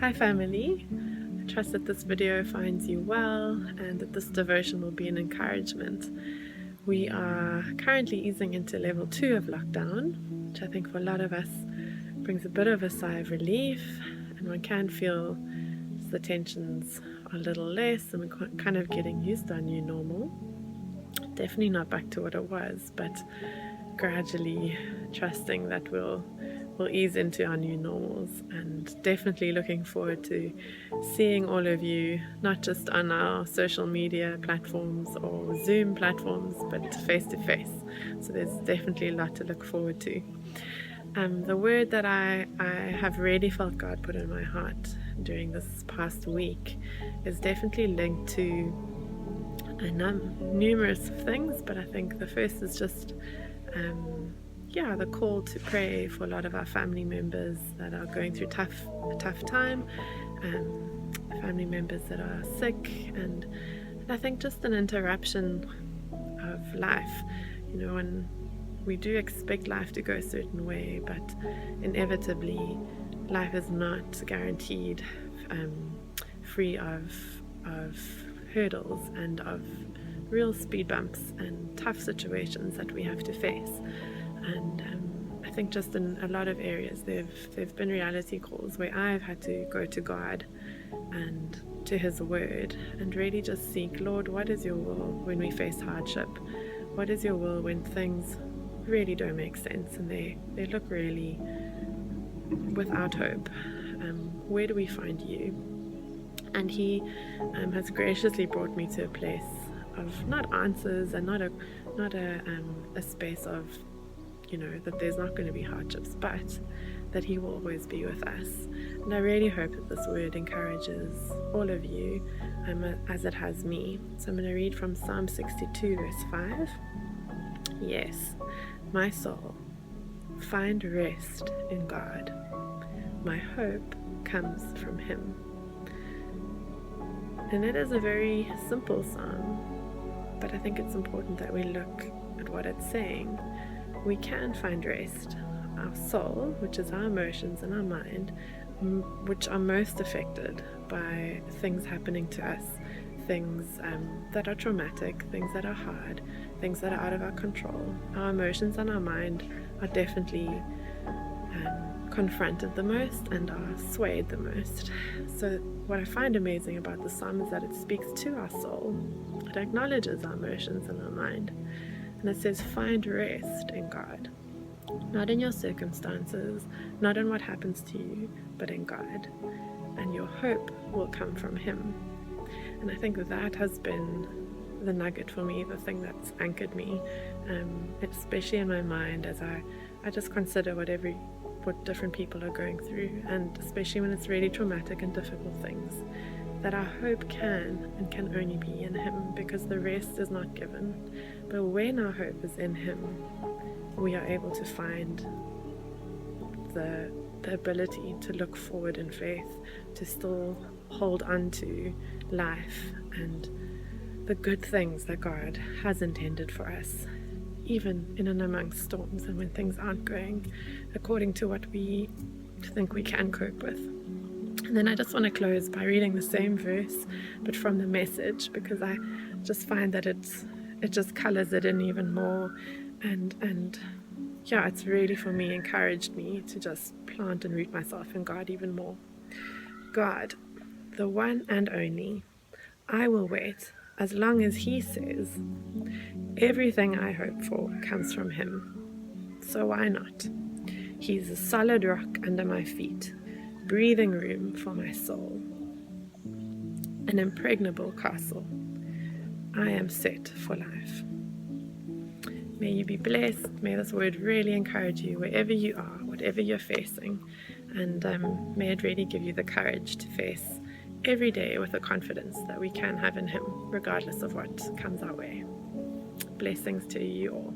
Hi family, I trust that this video finds you well and that this devotion will be an encouragement. We are currently easing into level 2 of lockdown, which I think for a lot of us brings a bit of a sigh of relief, and one can feel the tensions are a little less and we're kind of getting used to our new normal. Definitely not back to what it was, but gradually trusting that we'll ease into our new normals, and definitely looking forward to seeing all of you, not just on our social media platforms or Zoom platforms, but face to face. So there's definitely a lot to look forward to. The word that I have really felt God put in my heart during this past week is definitely linked to numerous things, but I think the first is just the call to pray for a lot of our family members that are going through a tough time, family members that are sick, and I think just an interruption of life. You know, when we do expect life to go a certain way, but inevitably life is not guaranteed free of hurdles and of real speed bumps and tough situations that we have to face. And I think just in a lot of areas there've been reality calls where I've had to go to God and to His Word and really just seek, Lord, what is your will when we face hardship? What is your will when things really don't make sense and they look really without hope? Where do we find you? And He has graciously brought me to a place of not answers and not a space of, you know, that there's not going to be hardships, but that He will always be with us. And I really hope that this word encourages all of you as it has me. So I'm going to read from Psalm 62 verse 5. Yes, my soul, find rest in God. My hope comes from Him. And it is a very simple psalm, but I think it's important that we look at what it's saying. We can find rest. Our soul, which is our emotions and our mind, which are most affected by things happening to us, things that are traumatic, things that are hard, things that are out of our control. Our emotions and our mind are definitely confronted the most and are swayed the most. So what I find amazing about the psalm is that it speaks to our soul. It acknowledges our emotions and our mind. And it says, find rest in God. Not in your circumstances, not in what happens to you, but in God. And your hope will come from Him. And I think that has been the nugget for me, the thing that's anchored me, especially in my mind as I just consider what different people are going through, and especially when it's really traumatic and difficult things, that our hope can and can only be in Him, because the rest is not given. But when our hope is in Him, we are able to find the ability to look forward in faith, to still hold on to life and the good things that God has intended for us, even in and amongst storms and when things aren't going according to what we think we can cope with. And then I just want to close by reading the same verse, but from the Message, because I just find that it just colors it in even more, and it's really, for me, encouraged me to just plant and root myself in God even more. God, the one and only, I will wait as long as He says. Everything I hope for comes from Him, so why not? He's a solid rock under my feet, breathing room for my soul, an impregnable castle. I am set for life. May you be blessed. May this word really encourage you wherever you are, whatever you're facing, and may it really give you the courage to face every day with the confidence that we can have in Him, regardless of what comes our way. Blessings to you all.